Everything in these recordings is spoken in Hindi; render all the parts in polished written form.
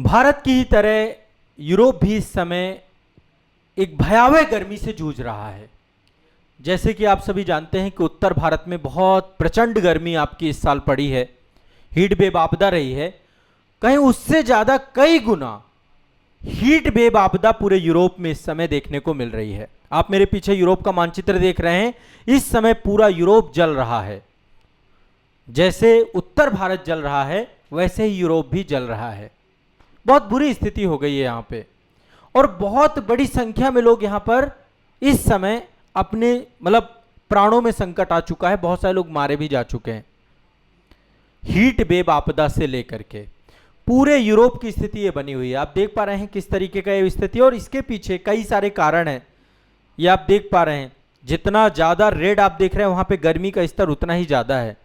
भारत की ही तरह यूरोप भी इस समय एक भयावह गर्मी से जूझ रहा है। जैसे कि आप सभी जानते हैं कि उत्तर भारत में बहुत प्रचंड गर्मी आपकी इस साल पड़ी है, हीट वेव आपदा रही है। कहीं उससे ज़्यादा कई गुना हीट वेव आपदा पूरे यूरोप में इस समय देखने को मिल रही है। आप मेरे पीछे यूरोप का मानचित्र देख रहे हैं। इस समय पूरा यूरोप जल रहा है। जैसे उत्तर भारत जल रहा है वैसे ही यूरोप भी जल रहा है। बहुत बुरी स्थिति हो गई है यहाँ पे, और बहुत बड़ी संख्या में लोग यहाँ पर इस समय अपने प्राणों में संकट आ चुका है। बहुत सारे लोग मारे भी जा चुके हैं हीट वेव आपदा से लेकर के। पूरे यूरोप की स्थिति ये बनी हुई है। आप देख पा रहे हैं किस तरीके का ये स्थिति, और इसके पीछे कई सारे कारण हैं। ये आप देख पा रहे हैं, जितना ज़्यादा रेड आप देख रहे हैं वहाँ पे गर्मी का स्तर उतना ही ज़्यादा है।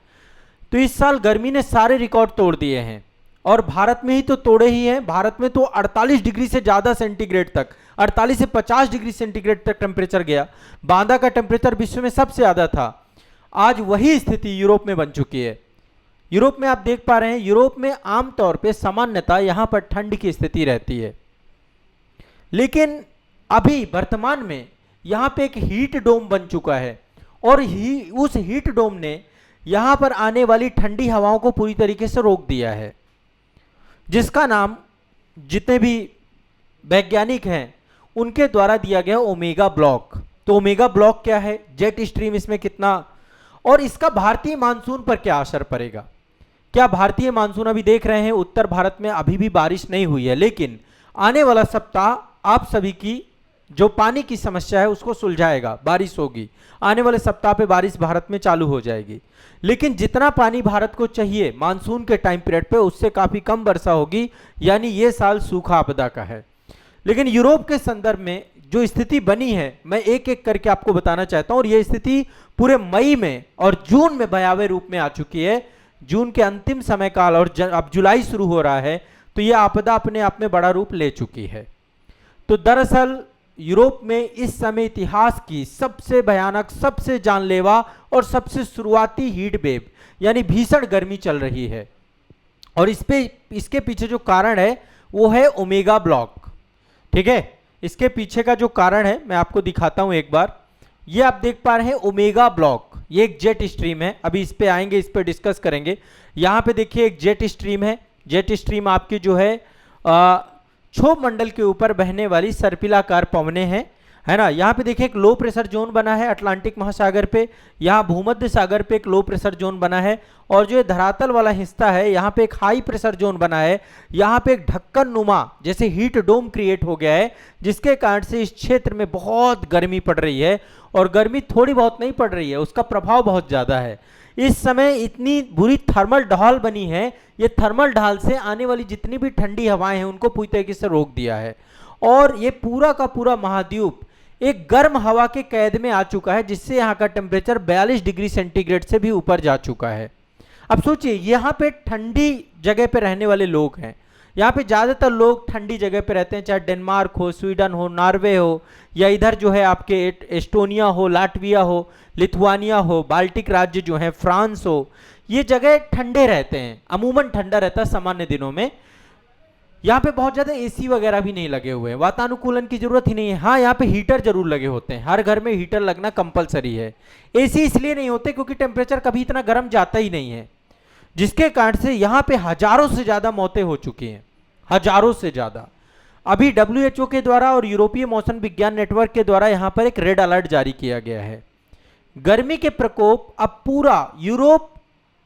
तो इस साल गर्मी ने सारे रिकॉर्ड तोड़ दिए हैं, और भारत में ही तो तोड़े ही हैं। भारत में तो 48 डिग्री से ज़्यादा सेंटीग्रेड तक, 48 से 50 डिग्री सेंटीग्रेड तक टेम्परेचर गया। बांदा का टेम्परेचर विश्व में सबसे ज़्यादा था। आज वही स्थिति यूरोप में बन चुकी है। यूरोप में आप देख पा रहे हैं, यूरोप में आमतौर पे सामान्यतः यहाँ पर ठंड की स्थिति रहती है, लेकिन अभी वर्तमान में यहाँ पे एक हीट डोम बन चुका है, और उस हीट डोम ने यहाँ पर आने वाली ठंडी हवाओं को पूरी तरीके से रोक दिया है, जिसका नाम जितने भी वैज्ञानिक हैं उनके द्वारा दिया गया ओमेगा ब्लॉक। तो ओमेगा ब्लॉक क्या है, जेट स्ट्रीम इसमें कितना, और इसका भारतीय मानसून पर क्या असर पड़ेगा। क्या भारतीय मानसून अभी देख रहे हैं उत्तर भारत में अभी भी बारिश नहीं हुई है, लेकिन आने वाला सप्ताह आप सभी की जो पानी की समस्या है उसको सुलझाएगा। बारिश होगी, आने वाले सप्ताह पे बारिश भारत में चालू हो जाएगी। लेकिन जितना पानी भारत को चाहिए मानसून के टाइम पीरियड पे, उससे काफ़ी कम वर्षा होगी, यानी ये साल सूखा आपदा का है। लेकिन यूरोप के संदर्भ में जो स्थिति बनी है, मैं एक एक करके आपको बताना चाहता हूँ। और ये स्थिति पूरे मई में और जून में भयावह रूप में आ चुकी है। जून के अंतिम समय काल और अब जुलाई शुरू हो रहा है, तो ये आपदा अपने आप में बड़ा रूप ले चुकी है। तो दरअसल यूरोप में इस समय इतिहास की सबसे भयानक, सबसे जानलेवा और सबसे शुरुआती हीट वेव यानी भीषण गर्मी चल रही है। और इसके पीछे जो कारण है वो है ओमेगा ब्लॉक। ठीक है, इसके पीछे का जो कारण है मैं आपको दिखाता हूं एक बार। ये आप देख पा रहे हैं ओमेगा ब्लॉक, ये एक जेट स्ट्रीम है। अभी इस पे आएंगे, इस पे डिस्कस करेंगे। यहाँ पे देखिए एक जेट स्ट्रीम है। जेट स्ट्रीम आपकी जो है क्षोभ मंडल के ऊपर बहने वाली सर्पिलाकार पवने हैं, है ना। यहाँ पे देखिए एक लो प्रेशर जोन बना है अटलांटिक महासागर पे, यहाँ भूमध्य सागर पे एक लो प्रेशर जोन बना है, और जो ये धरातल वाला हिस्सा है यहाँ पे एक हाई प्रेशर जोन बना है। यहाँ पे एक ढक्कन नुमा जैसे हीट डोम क्रिएट हो गया है, जिसके कारण से इस क्षेत्र में बहुत गर्मी पड़ रही है। और गर्मी थोड़ी बहुत नहीं पड़ रही है, उसका प्रभाव बहुत ज़्यादा है। इस समय इतनी बुरी थर्मल ढाल बनी है, ये थर्मल ढाल से आने वाली जितनी भी ठंडी हवाएं हैं उनको पूरी तरीके से रोक दिया है। और ये पूरा का पूरा महाद्वीप एक गर्म हवा के कैद में आ चुका है, जिससे यहाँ का टेम्परेचर 42 डिग्री सेंटीग्रेड से भी ऊपर जा चुका है। अब सोचिए, यहाँ पे ठंडी जगह पे रहने वाले लोग हैं। यहाँ पे ज़्यादातर लोग ठंडी जगह पे रहते हैं, चाहे डेनमार्क हो, स्वीडन हो, नॉर्वे हो, या इधर जो है आपके एस्टोनिया हो, लाटविया हो, लिथुआनिया हो, बाल्टिक राज्य जो है, फ्रांस हो। ये जगह ठंडे रहते हैं, अमूमन ठंडा रहता है सामान्य दिनों में। यहाँ पे बहुत ज़्यादा एसी वगैरह भी नहीं लगे हुए हैं, वातानुकूलन की जरूरत ही नहीं है। हाँ, यहाँ पे हीटर जरूर लगे होते हैं, हर घर में हीटर लगना कंपलसरी है। एसी इसलिए नहीं होते क्योंकि टेम्परेचर कभी इतना गर्म जाता ही नहीं है, जिसके कारण से यहाँ पे हजारों से ज़्यादा मौतें हो चुकी हैं, हजारों से ज़्यादा। अभी WHO के द्वारा और यूरोपीय मौसम विज्ञान नेटवर्क के द्वारा यहाँ पर एक रेड अलर्ट जारी किया गया है। गर्मी के प्रकोप अब पूरा यूरोप,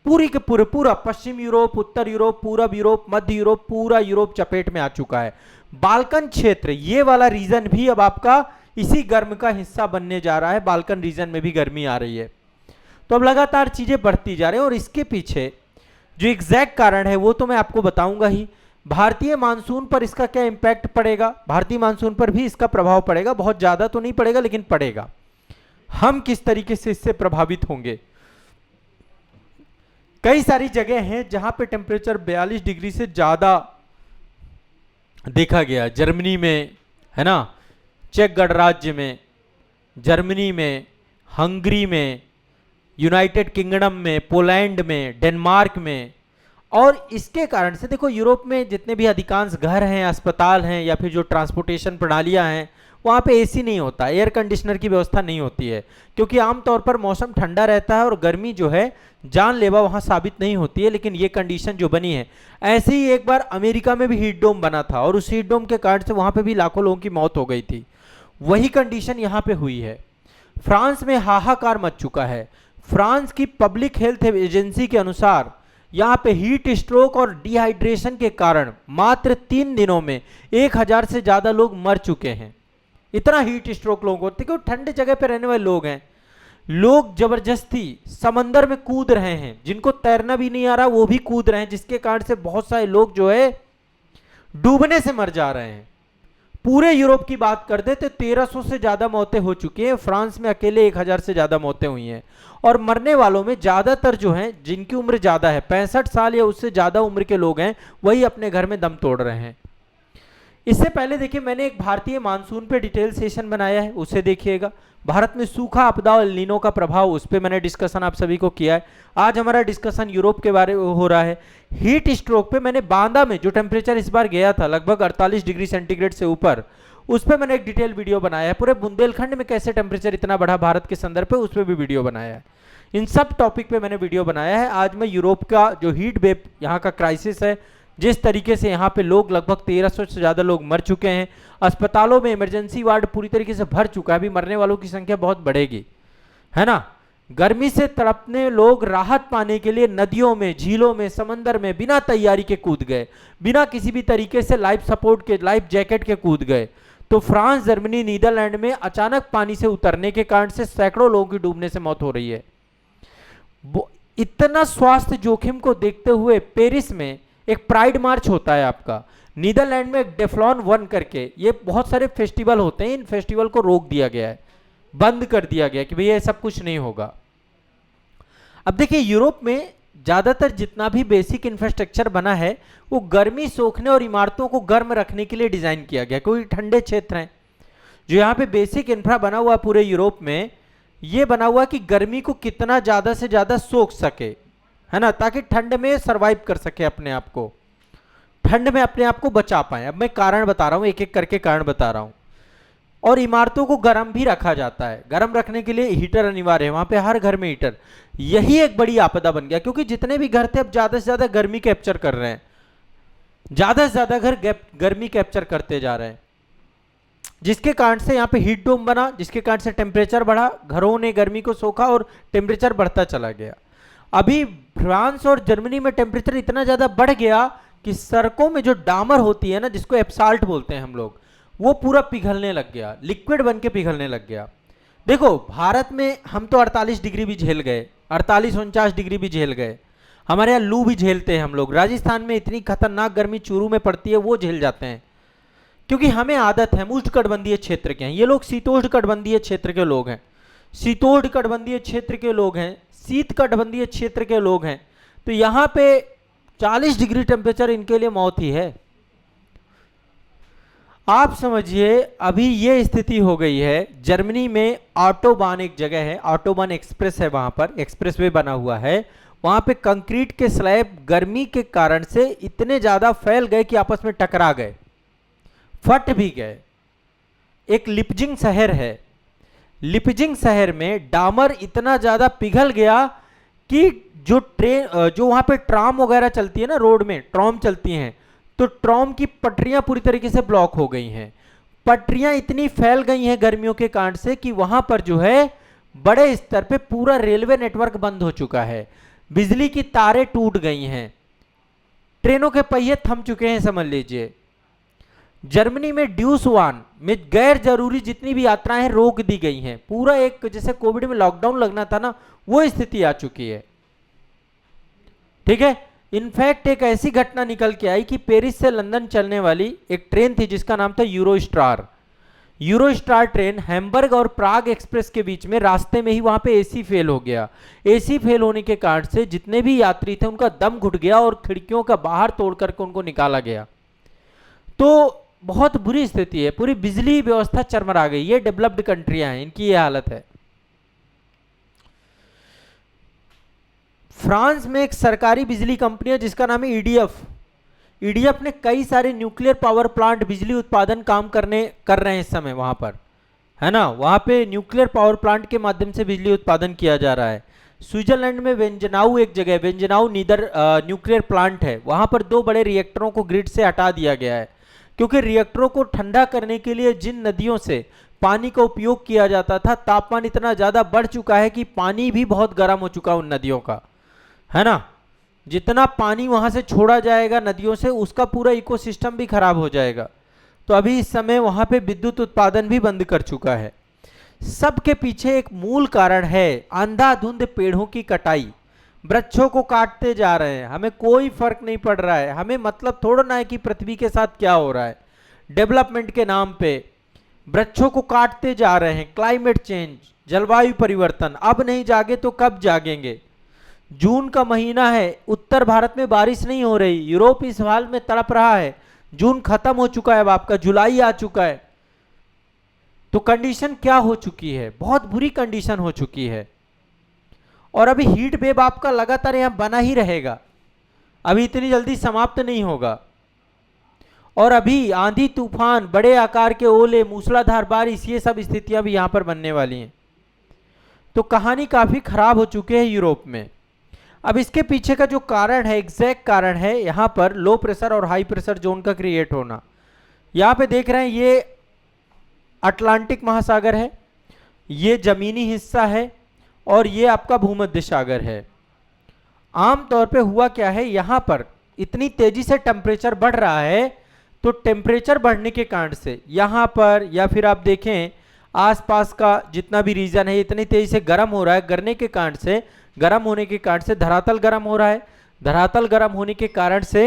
पूरी के पूरा पश्चिम यूरोप, उत्तर यूरोप, पूरब यूरोप, मध्य यूरोप, पूरा यूरोप चपेट में आ चुका है। बाल्कन क्षेत्र, ये वाला रीजन भी अब आपका इसी गर्म का हिस्सा बनने जा रहा है। बाल्कन रीजन में भी गर्मी आ रही है। तो अब लगातार चीजें बढ़ती जा रही हैं, और इसके पीछे जो एग्जैक्ट कारण है वो तो मैं आपको बताऊंगा ही। भारतीय मानसून पर इसका क्या इंपैक्ट पड़ेगा, भारतीय मानसून पर भी इसका प्रभाव पड़ेगा। बहुत ज्यादा तो नहीं पड़ेगा, लेकिन पड़ेगा। हम किस तरीके से इससे प्रभावित होंगे। कई सारी जगह हैं जहां पे टेम्परेचर 42 डिग्री से ज्यादा देखा गया। जर्मनी में, है ना, चेक गणराज्य में, जर्मनी में, हंगरी में, यूनाइटेड किंगडम में, पोलैंड में, डेनमार्क में, और इसके कारण से देखो यूरोप में जितने भी अधिकांश घर हैं, अस्पताल हैं या फिर जो ट्रांसपोर्टेशन प्रणालियां हैं, वहाँ पे एसी नहीं होता, एयर कंडीशनर की व्यवस्था नहीं होती है, क्योंकि आमतौर पर मौसम ठंडा रहता है और गर्मी जो है जानलेवा वहाँ साबित नहीं होती है। लेकिन ये कंडीशन जो बनी है, ऐसे ही एक बार अमेरिका में भी हीट डोम बना था और उस हीट डोम के कारण से वहाँ पे भी लाखों लोगों की मौत हो गई थी। वही कंडीशन यहाँ पे हुई है। फ्रांस में हाहाकार मच चुका है। फ्रांस की पब्लिक हेल्थ एजेंसी के अनुसार यहाँ पे हीट स्ट्रोक और डिहाइड्रेशन के कारण मात्र 3 दिनों में 1000 से ज़्यादा लोग मर चुके हैं। इतना हीट स्ट्रोक लोगों को होते, क्योंकि ठंडे जगह पे रहने वाले लोग हैं। लोग जबरदस्ती समंदर में कूद रहे हैं, जिनको तैरना भी नहीं आ रहा वो भी कूद रहे हैं, जिसके कारण से बहुत सारे लोग जो है डूबने से मर जा रहे हैं। पूरे यूरोप की बात कर दे तो 1300 से ज्यादा मौतें हो चुकी हैं। फ्रांस में अकेले 1000 से ज्यादा मौतें हुई हैं और मरने वालों में ज्यादातर जो हैं, जिनकी उम्र ज्यादा है, 65 साल या उससे ज्यादा उम्र के लोग हैं, वही अपने घर में दम तोड़ रहे हैं। इससे पहले देखिए, मैंने एक भारतीय मानसून पे डिटेल सेशन बनाया है, उसे देखिएगा। भारत में सूखा, आपदा और एल नीनो का प्रभाव, उस पर मैंने डिस्कशन आप सभी को किया है। आज हमारा डिस्कशन यूरोप के बारे में हो रहा है। हीट स्ट्रोक पे मैंने बांदा में जो टेम्परेचर इस बार गया था लगभग 48 डिग्री सेंटीग्रेड से ऊपर, उस पर मैंने एक डिटेल वीडियो बनाया है। पूरे बुंदेलखंड में कैसे टेम्परेचर इतना बढ़ा भारत के संदर्भ पे, उस पर भी वीडियो बनाया है। इन सब टॉपिक पे मैंने वीडियो बनाया है। आज मैं यूरोप का जो हीट वेव, यहाँ का क्राइसिस है, जिस तरीके से यहाँ पे लोग लगभग 1300 से ज़्यादा लोग मर चुके हैं, अस्पतालों में इमरजेंसी वार्ड पूरी तरीके से भर चुका है, अभी मरने वालों की संख्या बहुत बढ़ेगी, है ना। गर्मी से तड़पने लोग राहत पाने के लिए नदियों में, झीलों में, समंदर में बिना तैयारी के कूद गए, बिना किसी भी तरीके से लाइफ सपोर्ट के, लाइफ जैकेट के कूद गए। तो फ्रांस, जर्मनी, नीदरलैंड में अचानक पानी से उतरने के कारण से सैकड़ों लोगों की डूबने से मौत हो रही है। इतना स्वास्थ्य जोखिम को देखते हुए पेरिस में एक प्राइड मार्च होता है आपका। नीदरलैंड में एक डेफ्लॉन 1 करके, ये बहुत सारे फेस्टिवल होते हैं, इन फेस्टिवल को रोक दिया गया है, बंद कर दिया गया कि भैया ये सब कुछ नहीं होगा। अब देखिए, यूरोप में ज्यादातर जितना भी बेसिक इंफ्रास्ट्रक्चर बना है वो गर्मी सोखने और इमारतों को गर्म रखने के लिए डिजाइन किया गया, क्योंकि ठंडे क्षेत्र हैं। जो यहाँ पे बेसिक इंफ्रा बना हुआ पूरे यूरोप में, ये बना हुआ कि गर्मी को कितना ज्यादा से ज्यादा सोख सके, है ना, ताकि ठंड में सरवाइव कर सके, अपने आप को ठंड में अपने आप को बचा पाए। अब मैं कारण बता रहा हूं, एक एक करके कारण बता रहा हूं। और इमारतों को गर्म भी रखा जाता है, गर्म रखने के लिए हीटर अनिवार्य है, वहां पे हर घर में हीटर। यही एक बड़ी आपदा बन गया, क्योंकि जितने भी घर थे अब ज्यादा से ज्यादा गर्मी कैप्चर कर रहे हैं, ज्यादा से ज्यादा घर गर्मी कैप्चर करते जा रहे हैं, जिसके कारण से यहाँ पे हीट डोम बना, जिसके कारण से टेम्परेचर बढ़ा, घरों ने गर्मी को सोखा और टेम्परेचर बढ़ता चला गया। अभी फ्रांस और जर्मनी में टेम्परेचर इतना ज्यादा बढ़ गया कि सड़कों में जो डामर होती है ना, जिसको एप्साल्ट बोलते हैं हम लोग, वो पूरा पिघलने लग गया, लिक्विड बन के पिघलने लग गया। देखो, भारत में हम तो 48 डिग्री भी झेल गए, 48-49 डिग्री भी झेल गए, हमारे यहाँ लू भी झेलते हैं हम लोग। राजस्थान में इतनी खतरनाक गर्मी चूरू में पड़ती है, वो झेल जाते हैं, क्योंकि हमें आदत है। हम उष्णकटिबंधीय क्षेत्र के हैं, ये लोग शीतोष्णकटिबंधीय क्षेत्र के लोग हैं, शीतोष्णकटिबंधीय क्षेत्र के लोग हैं, शीतकटिबंधीय क्षेत्र के लोग हैं। तो यहाँ पे 40 डिग्री टेम्परेचर इनके लिए मौत ही है। आप समझिए, अभी ये स्थिति हो गई है। जर्मनी में ऑटोबान एक जगह है, ऑटोबान एक्सप्रेस है, वहां पर एक्सप्रेसवे बना हुआ है, वहां पे कंक्रीट के स्लैब गर्मी के कारण से इतने ज्यादा फैल गए कि आपस में टकरा गए, फट भी गए। एक लिपजिंग शहर है, लिपजिंग शहर में डामर इतना ज्यादा पिघल गया कि जो ट्रेन, जो वहां पे ट्राम वगैरह चलती है ना, रोड में ट्राम चलती हैं, तो ट्राम की पटरियां पूरी तरीके से ब्लॉक हो गई हैं। पटरियां इतनी फैल गई हैं गर्मियों के कारण से कि वहां पर जो है बड़े स्तर पे पूरा रेलवे नेटवर्क बंद हो चुका है, बिजली की तारें टूट गई हैं, ट्रेनों के पहिए थम चुके हैं, समझ लीजिए। जर्मनी में ड्यूसवान में गैर जरूरी जितनी भी यात्राएं रोक दी गई हैं, पूरा एक जैसे कोविड में लॉकडाउन लगना था ना, वो स्थिति आ चुकी है, ठीक है। इनफैक्ट एक ऐसी घटना निकल के आई कि पेरिस से लंदन चलने वाली एक ट्रेन थी जिसका नाम था यूरोस्टार। यूरोस्टार ट्रेन हैम्बर्ग और प्राग एक्सप्रेस के बीच में रास्ते में ही वहां पे एसी फेल हो गया। एसी फेल होने के कारण से जितने भी यात्री थे उनका दम घुट गया और खिड़कियों का बाहर तोड़ करके उनको निकाला गया। तो बहुत बुरी स्थिति है, पूरी बिजली व्यवस्था चरमरा गई। ये डेवलप्ड कंट्रियां हैं, इनकी ये हालत है। फ्रांस में एक सरकारी बिजली कंपनी है जिसका नाम है ईडीएफ। ईडीएफ ने कई सारे न्यूक्लियर पावर प्लांट बिजली उत्पादन काम कर रहे हैं इस समय वहां पर, है ना। वहां पे न्यूक्लियर पावर प्लांट के माध्यम से बिजली उत्पादन किया जा रहा है। स्विट्जरलैंड में वेंजनाउ एक जगह, वेंजनाउ नीदर न्यूक्लियर प्लांट है, वहां पर 2 बड़े रिएक्टरों को ग्रिड से हटा दिया गया है, क्योंकि रिएक्टरों को ठंडा करने के लिए जिन नदियों से पानी का उपयोग किया जाता था, तापमान इतना ज़्यादा बढ़ चुका है कि पानी भी बहुत गर्म हो चुका है उन नदियों का, है ना। जितना पानी वहां से छोड़ा जाएगा नदियों से, उसका पूरा इकोसिस्टम भी खराब हो जाएगा। तो अभी इस समय वहां पे विद्युत उत्पादन भी बंद कर चुका है। सबके पीछे एक मूल कारण है अंधाधुंध पेड़ों की कटाई। वृक्षों को काटते जा रहे हैं, हमें कोई फर्क नहीं पड़ रहा है, हमें मतलब थोड़ा ना है कि पृथ्वी के साथ क्या हो रहा है। डेवलपमेंट के नाम पे वृक्षों को काटते जा रहे हैं। क्लाइमेट चेंज, जलवायु परिवर्तन, अब नहीं जागे तो कब जागेंगे। जून का महीना है, उत्तर भारत में बारिश नहीं हो रही, यूरोप इस हाल में तड़प रहा है। जून खत्म हो चुका है, अब आपका जुलाई आ चुका है। तो कंडीशन क्या हो चुकी है, बहुत बुरी कंडीशन हो चुकी है। और अभी हीट वेव आपका लगातार यहां बना ही रहेगा, अभी इतनी जल्दी समाप्त नहीं होगा। और अभी आंधी तूफान, बड़े आकार के ओले, मूसलाधार बारिश, ये सब स्थितियां भी यहां पर बनने वाली हैं। तो कहानी काफी खराब हो चुकी है यूरोप में। अब इसके पीछे का जो कारण है, एग्जैक्ट कारण है यहां पर लो प्रेशर और हाई प्रेशर जोन का क्रिएट होना। यहां पे देख रहे हैं ये अटलांटिक महासागर है, ये जमीनी हिस्सा है, और ये आपका भूमध्य सागर है। आमतौर पे हुआ क्या है, यहां पर इतनी तेजी से टेम्परेचर बढ़ रहा है, तो टेम्परेचर बढ़ने के कारण से यहां पर, या फिर आप देखें आसपास का जितना भी रीजन है, इतनी तेजी से गर्म हो रहा है। गर्म होने के कारण से धरातल गर्म हो रहा है। धरातल गर्म होने के कारण से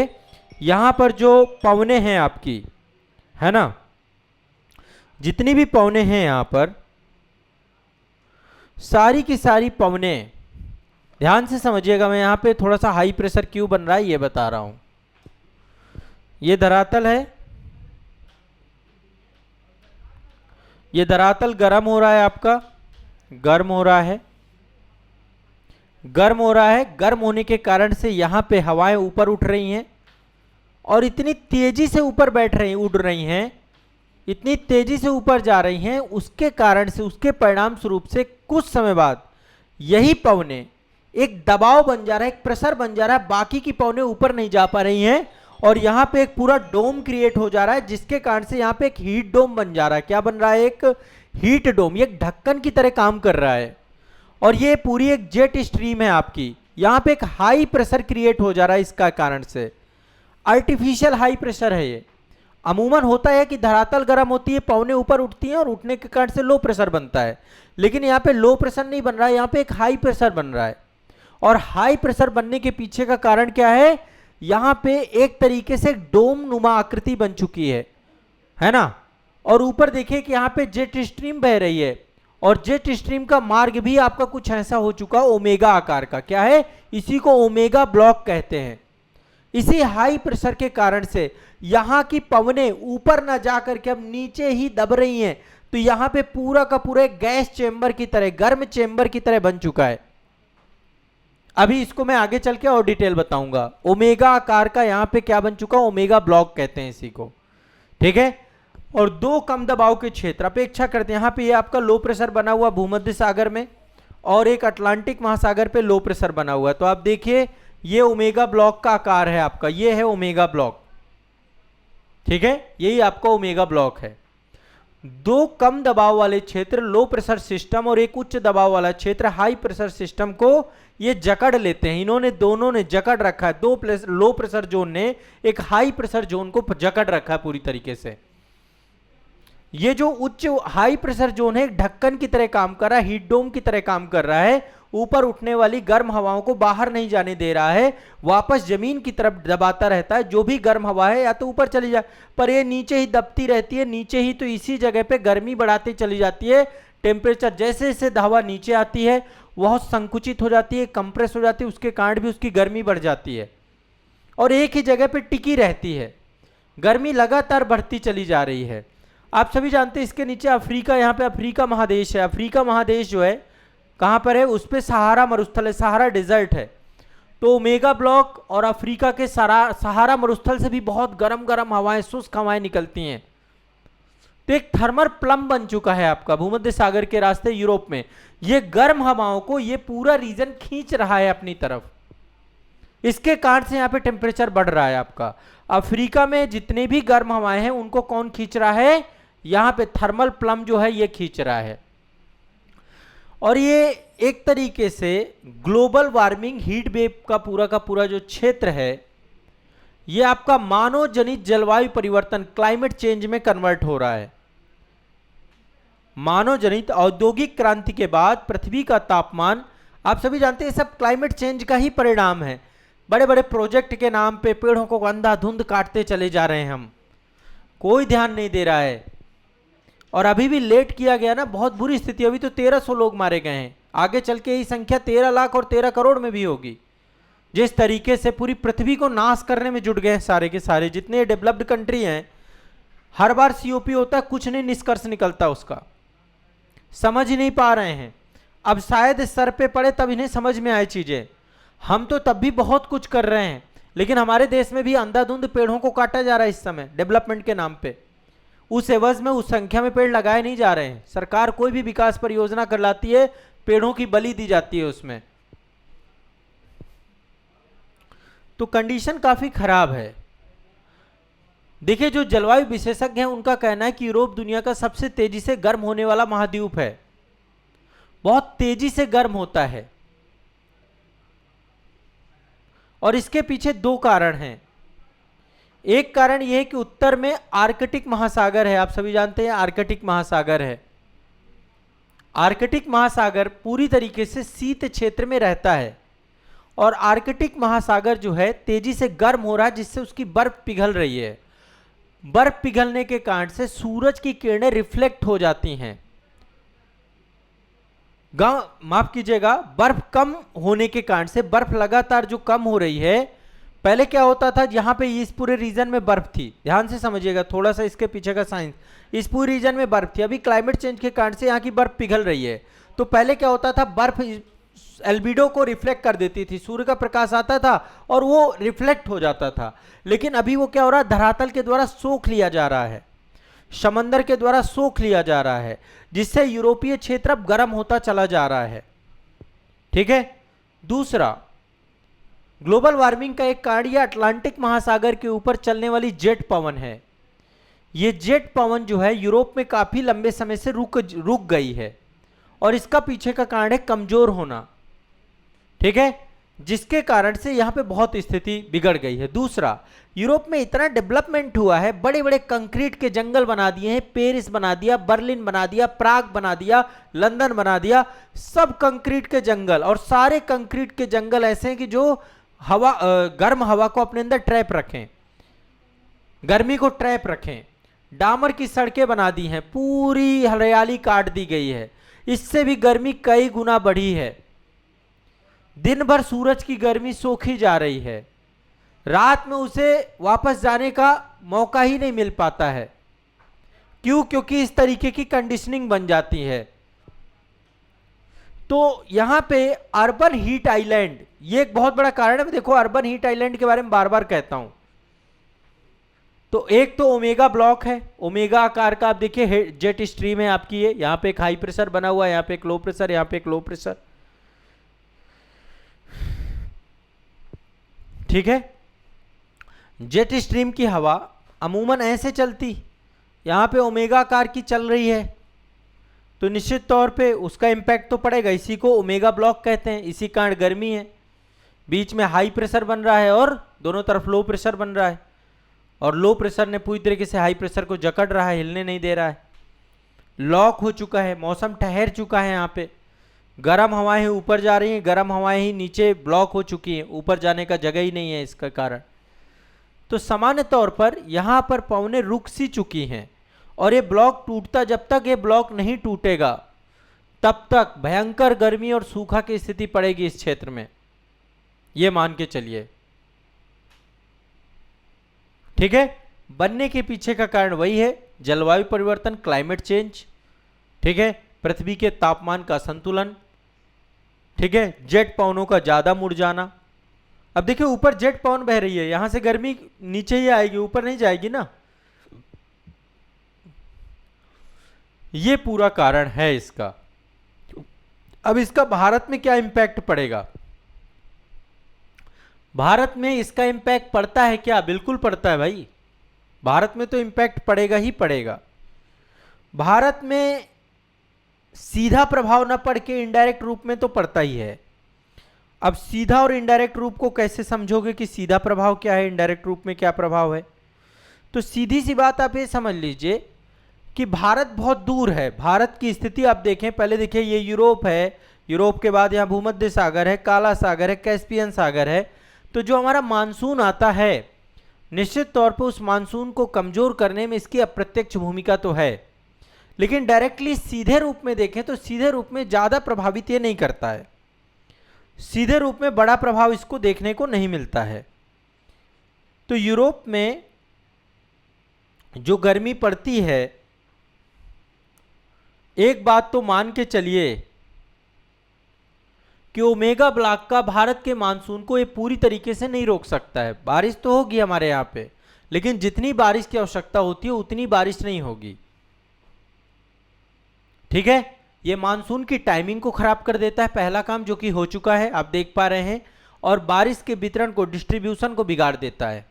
यहां पर जो पवने हैं आपकी, है ना, जितनी भी पवने हैं यहां पर, सारी की सारी पवने, ध्यान से समझिएगा, मैं यहां पे थोड़ा सा हाई प्रेशर क्यों बन रहा है ये बता रहा हूं। ये धरातल है, ये धरातल गर्म हो रहा है, आपका गर्म हो रहा है। गर्म होने के कारण से यहां पे हवाएं ऊपर उठ रही हैं, और इतनी तेजी से ऊपर बैठ रही, उड़ रही हैं, इतनी तेजी से ऊपर जा रही हैं। उसके कारण से, उसके परिणाम स्वरूप से कुछ समय बाद यही पवने एक दबाव बन जा रहा है, एक प्रेशर बन जा रहा है, बाकी की पवने ऊपर नहीं जा पा रही हैं, और यहां पे एक पूरा डोम क्रिएट हो जा रहा है, जिसके कारण से यहां पे एक हीट डोम बन जा रहा है। क्या बन रहा है, एक हीट डोम, ये एक ढक्कन की तरह काम कर रहा है। और ये पूरी एक जेट स्ट्रीम है आपकी, यहां पे एक हाई प्रेशर क्रिएट हो जा रहा है। इसका कारण से आर्टिफिशियल हाई प्रेशर है ये। अमूमन होता है कि धरातल गर्म होती है, पवने ऊपर उठती हैं, और उठने के कारण से लो प्रेशर बनता है, लेकिन यहाँ पे लो प्रेशर नहीं बन रहा है, यहाँ पे एक हाई प्रेशर बन रहा है। और हाई प्रेशर बनने के पीछे का कारण क्या है, यहाँ पे एक तरीके से डोम नुमा आकृति बन चुकी है ना। और ऊपर देखिए कि यहाँ पे जेट स्ट्रीम बह रही है, और जेट स्ट्रीम का मार्ग भी आपका कुछ ऐसा हो चुका ओमेगा आकार का। क्या है, इसी को ओमेगा ब्लॉक कहते हैं। इसी हाई प्रेशर के कारण से यहां की पवनें ऊपर ना जाकर के अब नीचे ही दब रही हैं, तो यहां पे पूरा का पूरा गैस चेंबर की तरह, गर्म चेंबर की तरह बन चुका है। अभी इसको मैं आगे चल के और डिटेल बताऊंगा। ओमेगा आकार का यहां पे क्या बन चुका, ओमेगा ब्लॉक कहते हैं इसी को, ठीक है। और 2 कम दबाव के क्षेत्र अपेक्षा करते हैं। यहां पे ये आपका लो प्रेशर बना हुआ भूमध्य सागर में, और एक अटलांटिक महासागर पे लो प्रेशर बना हुआ है। तो आप देखिए ये ओमेगा ब्लॉक का आकार है आपका, ये है ओमेगा ब्लॉक, ठीक है, यही आपका ओमेगा ब्लॉक है। 2 कम दबाव वाले क्षेत्र लो प्रेशर सिस्टम, और एक उच्च दबाव वाला क्षेत्र हाई प्रेशर सिस्टम को ये जकड़ लेते हैं। इन्होंने दोनों ने जकड़ रखा है, लो प्रेशर जोन ने एक हाई प्रेशर जोन को जकड़ रखा है पूरी तरीके से। ये जो उच्च हाई प्रेशर जोन है ढक्कन की तरह काम कर रहा है, हीट डोम की तरह काम कर रहा है। ऊपर उठने वाली गर्म हवाओं को बाहर नहीं जाने दे रहा है, वापस जमीन की तरफ दबाता रहता है। जो भी गर्म हवा है या तो ऊपर चली जाए, पर ये नीचे ही दबती रहती है, नीचे ही, तो इसी जगह पे गर्मी बढ़ाती चली जाती है। टेम्परेचर जैसे जैसे हवा नीचे आती है वह संकुचित हो जाती है, कंप्रेस हो जाती है, उसके कारण भी उसकी गर्मी बढ़ जाती है, और एक ही जगह पे टिकी रहती है। गर्मी लगातार बढ़ती चली जा रही है। आप सभी जानते हैं इसके नीचे अफ्रीका, यहाँ पे अफ्रीका महादेश है। अफ्रीका महादेश जो है कहाँ पर है, उस पर सहारा मरुस्थल है, सहारा डेजर्ट है। तो ओमेगा ब्लॉक और अफ्रीका के सहारा मरुस्थल से भी बहुत गर्म गर्म हवाएं, शुष्क हवाएं निकलती हैं। तो एक थर्मल प्लम बन चुका है आपका भूमध्य सागर के रास्ते यूरोप में। ये गर्म हवाओं को ये पूरा रीजन खींच रहा है अपनी तरफ। इसके कारण से यहाँ पे टेम्परेचर बढ़ रहा है आपका। अफ्रीका में जितने भी गर्म हवाएं हैं उनको कौन खींच रहा है? यहाँ पे थर्मल प्लम जो है ये खींच रहा है। और ये एक तरीके से ग्लोबल वार्मिंग हीट वेव का पूरा जो क्षेत्र है ये आपका मानव जनित जलवायु परिवर्तन क्लाइमेट चेंज में कन्वर्ट हो रहा है। मानव जनित औद्योगिक क्रांति के बाद पृथ्वी का तापमान, आप सभी जानते हैं सब क्लाइमेट चेंज का ही परिणाम है। बड़े बड़े प्रोजेक्ट के नाम पे पेड़ों को अंधाधुंध काटते चले जा रहे हैं हम, कोई ध्यान नहीं दे रहा है। और अभी भी लेट किया गया ना, बहुत बुरी स्थिति। अभी तो 1300 लोग मारे गए हैं, आगे चल के ये संख्या 13 लाख और 13 करोड़ में भी होगी। जिस तरीके से पूरी पृथ्वी को नाश करने में जुट गए हैं सारे के सारे जितने डेवलप्ड कंट्री हैं। हर बार सीओपी होता है, कुछ नहीं निष्कर्ष निकलता उसका, समझ ही नहीं पा रहे हैं। अब शायद सर पे पड़े तब इन्हें समझ में आए चीजें। हम तो तब भी बहुत कुछ कर रहे हैं, लेकिन हमारे देश में भी अंधाधुंध पेड़ों को काटा जा रहा है इस समय डेवलपमेंट के नाम पे। उस एवज में उस संख्या में पेड़ लगाए नहीं जा रहे हैं। सरकार कोई भी विकास परियोजना कर लाती है, पेड़ों की बलि दी जाती है उसमें। तो कंडीशन काफी खराब है। देखिए, जो जलवायु विशेषज्ञ हैं उनका कहना है कि यूरोप दुनिया का सबसे तेजी से गर्म होने वाला महाद्वीप है, बहुत तेजी से गर्म होता है। और इसके पीछे दो कारण हैं। एक कारण यह है कि उत्तर में आर्कटिक महासागर है, आप सभी जानते हैं आर्कटिक महासागर है। आर्कटिक महासागर पूरी तरीके से शीत क्षेत्र में रहता है और आर्कटिक महासागर जो है तेजी से गर्म हो रहा है, जिससे उसकी बर्फ पिघल रही है। बर्फ पिघलने के कारण से सूरज की किरणें रिफ्लेक्ट हो जाती हैं। माफ कीजिएगा, बर्फ कम होने के कारण से, बर्फ लगातार जो कम हो रही है, पहले क्या होता था, यहां पे इस पूरे रीजन में बर्फ थी, ध्यान से समझिएगा थोड़ा सा इसके पीछे का साइंस। इस पूरे रीजन में बर्फ थी, अभी क्लाइमेट चेंज के कारण से यहाँ की बर्फ पिघल रही है। तो पहले क्या होता था, बर्फ एल्बिडो को रिफ्लेक्ट कर देती थी, सूर्य का प्रकाश आता था और वो रिफ्लेक्ट हो जाता था। लेकिन अभी वो क्या हो रहा है, धरातल के द्वारा सोख लिया जा रहा है, समंदर के द्वारा सोख लिया जा रहा है, जिससे यूरोपीय क्षेत्र अब गर्म होता चला जा रहा है। ठीक है। दूसरा, ग्लोबल वार्मिंग का एक कारण यह अटलांटिक महासागर के ऊपर चलने वाली जेट पवन है। ये जेट पवन जो है यूरोप में काफी लंबे समय से रुक गई है और इसका पीछे का कारण है कमजोर होना। ठीक है, जिसके कारण से यहां पे बहुत स्थिति बिगड़ गई है। दूसरा, यूरोप में इतना डेवलपमेंट हुआ है, बड़े बड़े कंक्रीट के जंगल बना दिए हैं, पेरिस बना दिया, बर्लिन बना दिया, प्राग बना दिया, लंदन बना दिया, सब कंक्रीट के जंगल। और सारे कंक्रीट के जंगल ऐसे हैं कि जो गर्म हवा को अपने अंदर ट्रैप रखें, गर्मी को ट्रैप रखें। डामर की सड़कें बना दी हैं, पूरी हरियाली काट दी गई है, इससे भी गर्मी कई गुना बढ़ी है। दिन भर सूरज की गर्मी सोखी जा रही है, रात में उसे वापस जाने का मौका ही नहीं मिल पाता है। क्यों? क्योंकि इस तरीके की कंडीशनिंग बन जाती है। तो यहां पे अर्बन हीट आइलैंड ये एक बहुत बड़ा कारण है। देखो, अर्बन हीट आइलैंड के बारे में बार बार कहता हूं। तो एक तो ओमेगा ब्लॉक है, ओमेगा आकार का, आप देखिए जेट स्ट्रीम है आपकी, ये यहां पे एक हाई प्रेशर बना हुआ है, यहां पे एक लो प्रेशर, यहां पे एक लो प्रेशर। ठीक है। जेट स्ट्रीम की हवा अमूमन ऐसे चलती, यहां पे ओमेगा आकार की चल रही है, तो निश्चित तौर पे उसका इंपैक्ट तो पड़ेगा। इसी को ओमेगा ब्लॉक कहते हैं, इसी कारण गर्मी है। बीच में हाई प्रेशर बन रहा है और दोनों तरफ लो प्रेशर बन रहा है, और लो प्रेशर ने पूरी तरीके से हाई प्रेशर को जकड़ रहा है, हिलने नहीं दे रहा है, लॉक हो चुका है, मौसम ठहर चुका है। यहाँ पे गर्म हवाएं ऊपर जा रही हैं, गर्म हवाएं ही नीचे ब्लॉक हो चुकी हैं, ऊपर जाने का जगह ही नहीं है इसका कारण। तो सामान्य तौर पर यहाँ पर पवनें रुक सी चुकी हैं, और ये ब्लॉक टूटता, जब तक ये ब्लॉक नहीं टूटेगा तब तक भयंकर गर्मी और सूखा की स्थिति पड़ेगी इस क्षेत्र में, ये मान के चलिए। ठीक है। बनने के पीछे का कारण वही है, जलवायु परिवर्तन, क्लाइमेट चेंज। ठीक है। पृथ्वी के तापमान का संतुलन। ठीक है। जेट पवनों का ज्यादा मुड़ जाना, अब देखिए ऊपर जेट पवन बह रही है, यहां से गर्मी नीचे ही आएगी, ऊपर नहीं जाएगी ना। ये पूरा कारण है इसका। अब इसका भारत में क्या इंपैक्ट पड़ेगा? भारत में इसका इंपैक्ट पड़ता है क्या? बिल्कुल पड़ता है भाई, भारत में तो इंपैक्ट पड़ेगा ही पड़ेगा। भारत में सीधा प्रभाव न पड़ के इनडायरेक्ट रूप में तो पड़ता ही है। अब सीधा और इनडायरेक्ट रूप को कैसे समझोगे कि सीधा प्रभाव क्या है, इनडायरेक्ट रूप में क्या प्रभाव है? तो सीधी सी बात आप ये समझ लीजिए कि भारत बहुत दूर है। भारत की स्थिति आप देखें, पहले देखिए ये यूरोप है, यूरोप के बाद यहाँ भूमध्य सागर है, काला सागर है, कैस्पियन सागर है। तो जो हमारा मानसून आता है, निश्चित तौर पर उस मानसून को कमजोर करने में इसकी अप्रत्यक्ष भूमिका तो है, लेकिन डायरेक्टली सीधे रूप में देखें तो सीधे रूप में ज़्यादा प्रभावित ये नहीं करता है। सीधे रूप में बड़ा प्रभाव इसको देखने को नहीं मिलता है। तो यूरोप में जो गर्मी पड़ती है, एक बात तो मान के चलिए कि ओमेगा ब्लॉक का भारत के मानसून को ये पूरी तरीके से नहीं रोक सकता है। बारिश तो होगी हमारे यहाँ पे, लेकिन जितनी बारिश की आवश्यकता होती है उतनी बारिश नहीं होगी। ठीक है, ये मानसून की टाइमिंग को खराब कर देता है, पहला काम, जो कि हो चुका है, आप देख पा रहे हैं। और बारिश के वितरण को, डिस्ट्रीब्यूशन को बिगाड़ देता है।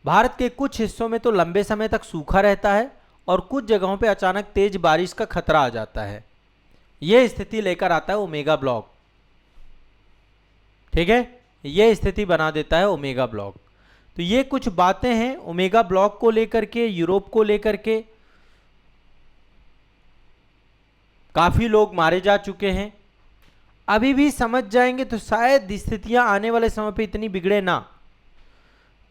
भारत के कुछ हिस्सों में तो लंबे समय तक सूखा रहता है और कुछ जगहों पे अचानक तेज बारिश का खतरा आ जाता है। यह स्थिति लेकर आता है ओमेगा ब्लॉक। ठीक है, यह स्थिति बना देता है ओमेगा ब्लॉक। तो ये कुछ बातें हैं ओमेगा ब्लॉक को लेकर के, यूरोप को लेकर के। काफी लोग मारे जा चुके हैं, अभी भी समझ जाएंगे तो शायद स्थितियां आने वाले समय पे इतनी बिगड़े ना।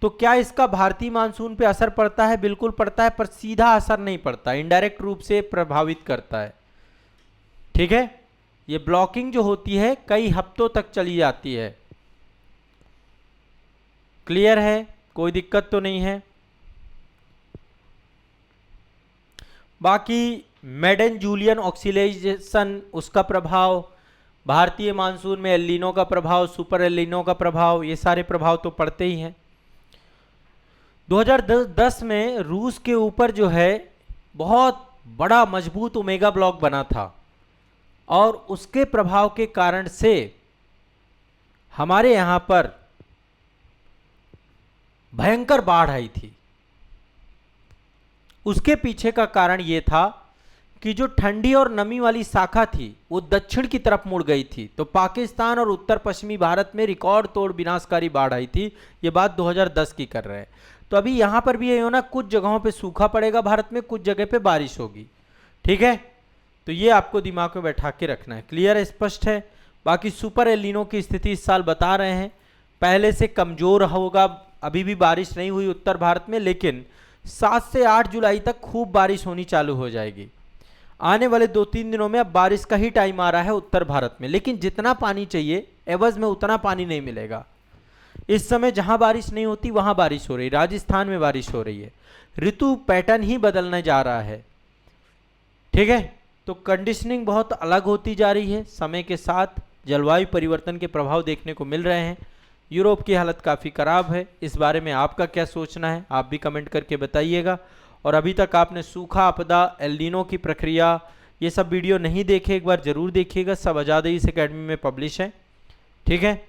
तो क्या इसका भारतीय मानसून पे असर पड़ता है? बिल्कुल पड़ता है, पर सीधा असर नहीं पड़ता, इनडायरेक्ट रूप से प्रभावित करता है। ठीक है, ये ब्लॉकिंग जो होती है कई हफ्तों तक चली जाती है। क्लियर है, कोई दिक्कत तो नहीं है। बाकी मेडन जूलियन ऑक्सीलेशन, उसका प्रभाव, भारतीय मानसून में एल नीनो का प्रभाव, सुपर एल नीनो का प्रभाव, ये सारे प्रभाव तो पड़ते ही हैं। 2010 में रूस के ऊपर जो है बहुत बड़ा मजबूत ओमेगा ब्लॉक बना था और उसके प्रभाव के कारण से हमारे यहां पर भयंकर बाढ़ आई थी। उसके पीछे का कारण यह था कि जो ठंडी और नमी वाली शाखा थी वो दक्षिण की तरफ मुड़ गई थी। तो पाकिस्तान और उत्तर पश्चिमी भारत में रिकॉर्ड तोड़ विनाशकारी बाढ़ आई थी। ये बात 2010 की कर रहे हैं। तो अभी यहां पर भी ये होना, कुछ जगहों पे सूखा पड़ेगा भारत में, कुछ जगह पे बारिश होगी। ठीक है, तो ये आपको दिमाग में बैठा के रखना है। क्लियर है, स्पष्ट है। बाकी सुपर एल नीनो की स्थिति इस साल बता रहे हैं पहले से कमजोर होगा। अभी भी बारिश नहीं हुई उत्तर भारत में, लेकिन 7 से 8 जुलाई तक खूब बारिश होनी चालू हो जाएगी। आने वाले 2-3 दिनों में अब बारिश का ही टाइम आ रहा है उत्तर भारत में, लेकिन जितना पानी चाहिए एवज में उतना पानी नहीं मिलेगा। इस समय जहां बारिश नहीं होती वहां बारिश हो रही, राजस्थान में बारिश हो रही है। ऋतु पैटर्न ही बदलने जा रहा है। ठीक है, तो कंडीशनिंग बहुत अलग होती जा रही है समय के साथ। जलवायु परिवर्तन के प्रभाव देखने को मिल रहे हैं। यूरोप की हालत काफ़ी ख़राब है। इस बारे में आपका क्या सोचना है, आप भी कमेंट करके बताइएगा। और अभी तक आपने सूखा, आपदा, एल नीनो की प्रक्रिया, ये सब वीडियो नहीं देखे, एक बार ज़रूर देखिएगा। सब आज़ाद इस एकेडमी में पब्लिश है। ठीक है,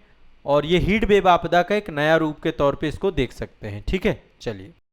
और ये हीट वेव आपदा का एक नया रूप के तौर पे इसको देख सकते हैं। ठीक है, चलिए।